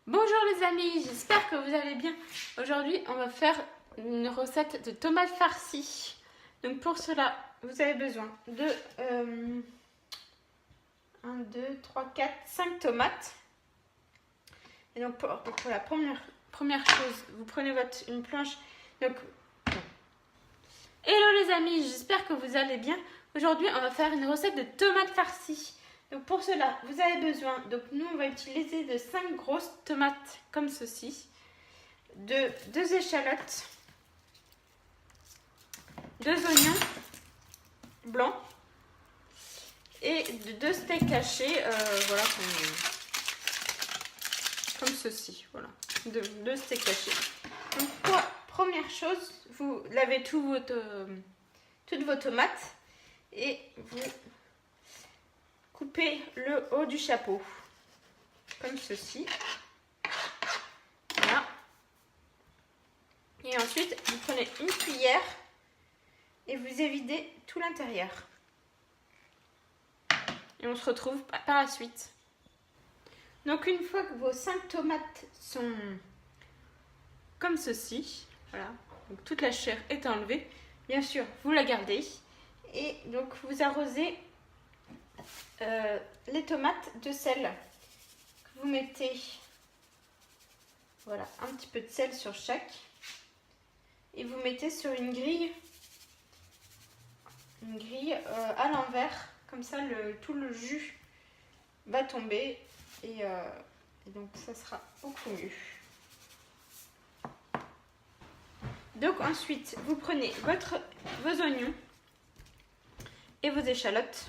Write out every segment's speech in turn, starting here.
Bonjour les amis, j'espère que vous allez bien. Aujourd'hui, on va faire une recette de tomates farcies. Donc pour cela, vous avez besoin de 1, 2, 3, 4, 5 tomates. Et donc pour la première chose, vous prenez une planche. Donc, hello les amis, j'espère que vous allez bien. Aujourd'hui, on va faire une recette de tomates farcies. Donc pour cela, vous avez besoin, donc nous on va utiliser de 5 grosses tomates comme ceci, de 2 échalotes, 2 oignons blancs et de 2 steaks hachés, voilà, comme ceci, voilà, 2 steaks hachés. Donc première chose, vous lavez toutes vos tomates et vous coupez le haut du chapeau, comme ceci. Voilà. Et ensuite, vous prenez une cuillère et vous évidez tout l'intérieur. Et on se retrouve par la suite. Donc une fois que vos 5 tomates sont comme ceci, voilà, donc toute la chair est enlevée, bien sûr, vous la gardez. Et donc vous arrosez les tomates de sel. Vous mettez, voilà, un petit peu de sel sur chaque. Et vous mettez sur une grille à l'envers. Comme ça, tout le jus va tomber. Et donc, ça sera beaucoup mieux. Donc ensuite, vous prenez vos oignons et vos échalotes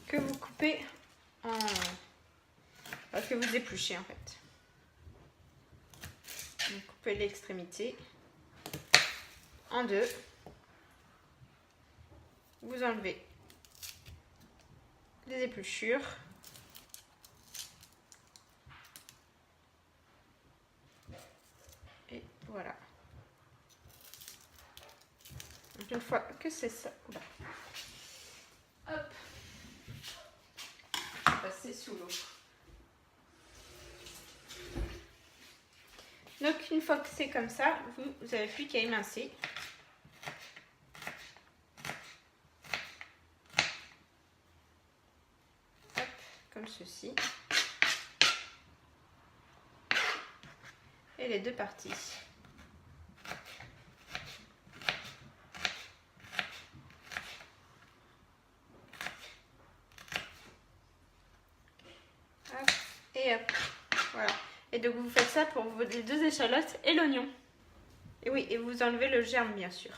que vous coupez que vous épluchez en fait. Vous coupez l'extrémité en deux. Vous enlevez les épluchures. Et voilà. Donc une fois que c'est ça, oula. Hop, je vais passer sous l'eau. Donc une fois que c'est comme ça, vous n'avez plus qu'à émincer. Hop, comme ceci. Et les deux parties. Hop, et hop, voilà. Et donc vous faites ça pour les 2 échalotes et l'oignon. Et oui, et vous enlevez le germe bien sûr.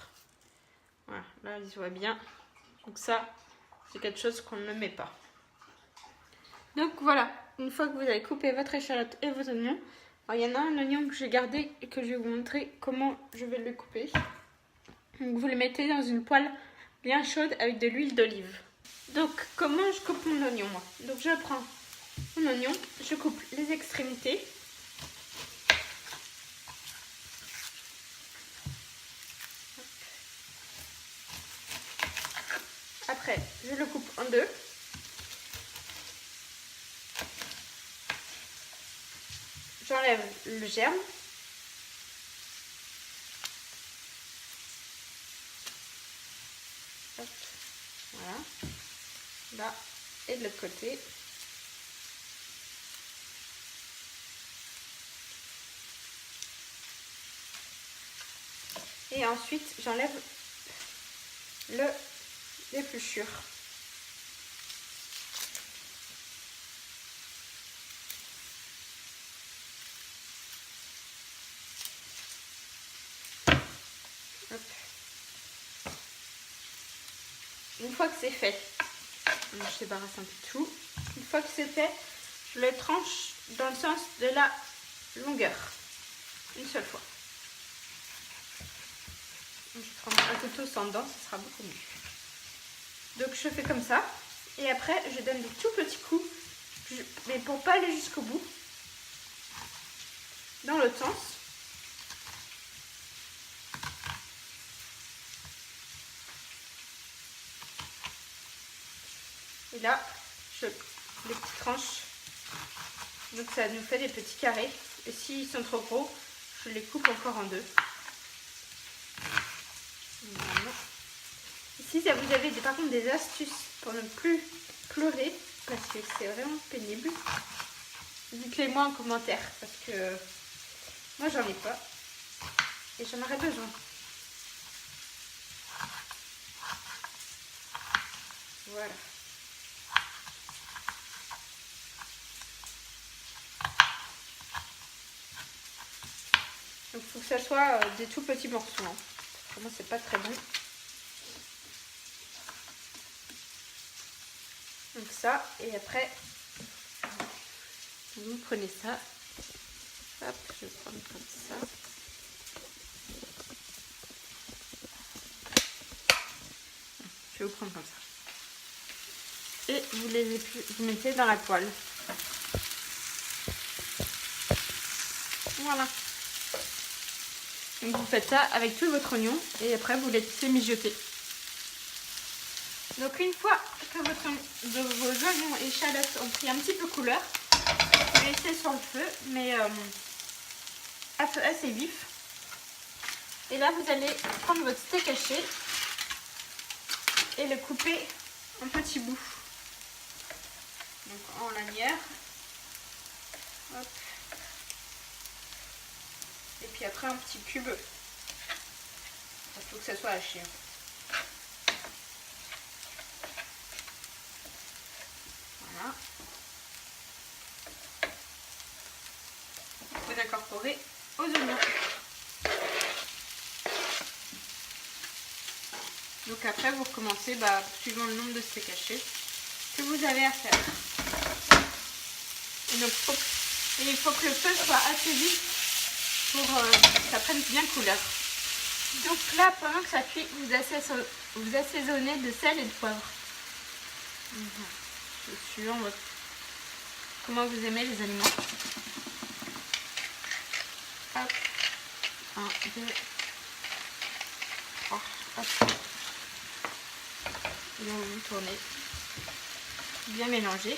Voilà, là il se voit bien. Donc ça, c'est quelque chose qu'on ne met pas. Donc voilà, une fois que vous avez coupé votre échalote et vos oignons, alors, il y en a un oignon que j'ai gardé et que je vais vous montrer comment je vais le couper. Donc vous le mettez dans une poêle bien chaude avec de l'huile d'olive. Donc comment je coupe mon oignon moi? Donc je prends mon oignon, je coupe les extrémités. Après, je le coupe en deux. J'enlève le germe. Hop, voilà. Là, et de l'autre côté. Et ensuite, j'enlève l'épluchure. Hop. Une fois que c'est fait, je débarrasse un peu de tout. Une fois que c'est fait, je le tranche dans le sens de la longueur. Une seule fois. Je prends un couteau sans dents, ce sera beaucoup mieux. Donc je fais comme ça. Et après, je donne des tout petits coups. Mais pour pas aller jusqu'au bout. Dans l'autre sens. Et là, les petites tranches Donc ça nous fait des petits carrés. Et s'ils sont trop gros, je les coupe encore en deux. Voilà. Ici, vous avez par contre des astuces pour ne plus pleurer, parce que c'est vraiment pénible. Dites-les moi en commentaire, parce que moi j'en ai pas. Et j'en aurais besoin. Voilà. Donc il faut que ça soit des tout petits morceaux. Hein. Pour moi c'est pas très bon. Donc ça, et après vous prenez ça. Hop, je vais prendre comme ça. Je vais vous prendre comme ça. Et vous mettez dans la poêle. Voilà. Donc vous faites ça avec tout votre oignon et après vous laissez mijoter. Donc une fois que vos oignons et échalotes ont pris un petit peu couleur, vous laissez sur le feu, mais à feu assez vif. Et là vous allez prendre votre steak haché et le couper en petits bouts. Donc en lanière. Hop. Et puis après un petit cube. Il faut que ça soit haché. Voilà. Vous incorporez aux oignons. Donc après vous recommencez suivant le nombre de steaks hachés que vous avez à faire. Et donc il faut que le feu soit assez vif pour que ça prenne bien couleur. Donc là, pendant que ça cuit, vous assaisonnez de sel et de poivre. Suivant comment vous aimez les aliments. Hop. 1, 2, 3. Hop. Et donc vous tournez. Bien mélanger.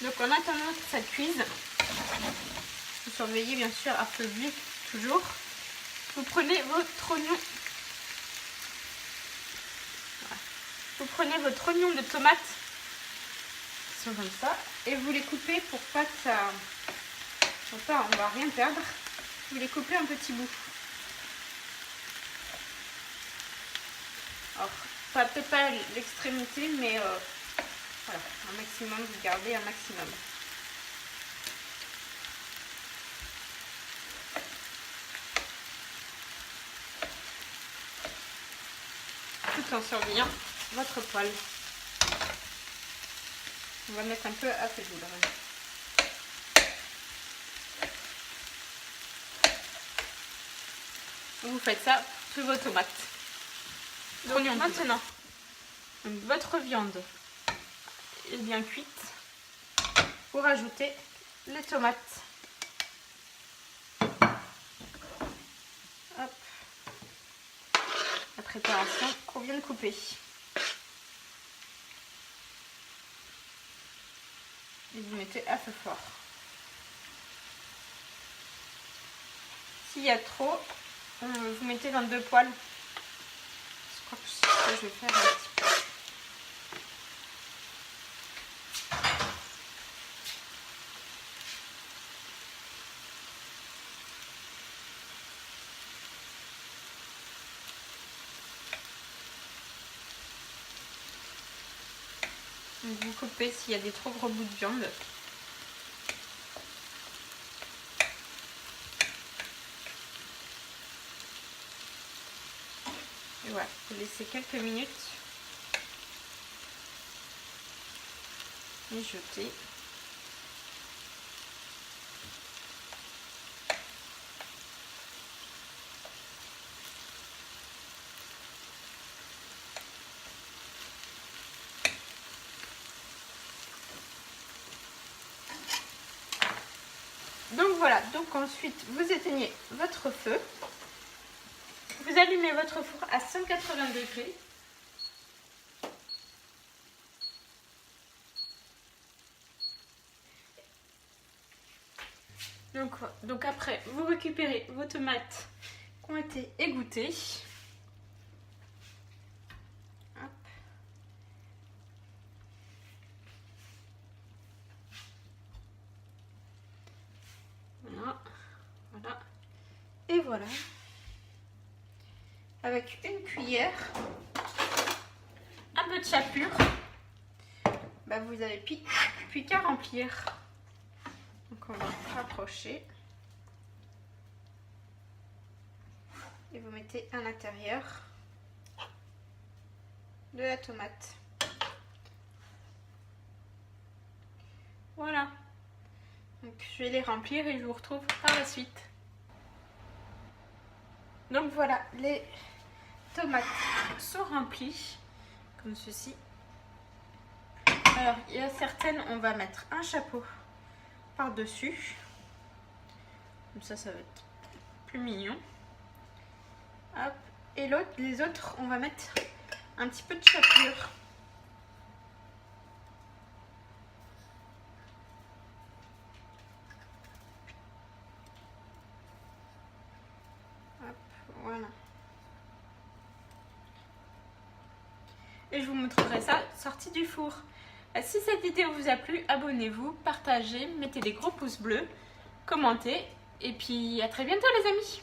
Donc en attendant que ça cuise, vous surveillez bien sûr à feu vif toujours. Vous prenez votre oignon. Voilà. Vous prenez votre oignon de tomate, qui sont comme ça, et vous les coupez pour pas que ça. Pour pas, on va rien perdre. Vous les coupez en petits bouts. Alors, peut-être pas l'extrémité, mais voilà, un maximum, vous gardez un maximum. Tout en surveillant votre poêle. On va mettre un peu à feu doux. Vous faites ça pour vos tomates. Donc maintenant, votre viande est bien cuite. Vous rajoutez les tomates. Hop. La préparation qu'on vient de couper. Et vous mettez à feu fort. S'il y a trop, vous mettez dans 2 poêles. Je crois que c'est ce que je vais faire un petit peu. Donc vous coupez s'il y a des trop gros bouts de viande. Et voilà, vous laissez quelques minutes mijoter. Donc voilà, donc ensuite vous éteignez votre feu. Vous allumez votre four à 180 degrés. Donc après, vous récupérez vos tomates qui ont été égouttées. Hop. Voilà. Voilà. Et voilà. Avec une cuillère, un peu de chapelure, bah vous avez plus qu'à remplir. Donc on va rapprocher. Et vous mettez à l'intérieur de la tomate. Voilà. Donc je vais les remplir et je vous retrouve par la suite. Donc voilà, les tomates sont remplies comme ceci. Alors il y a certaines, on va mettre un chapeau par-dessus. Comme ça va être plus mignon. Hop. Et les autres, on va mettre un petit peu de chapelure. Hop, voilà. Et je vous montrerai ça sorti du four. Si cette vidéo vous a plu, abonnez-vous, partagez, mettez des gros pouces bleus, commentez. Et puis à très bientôt les amis.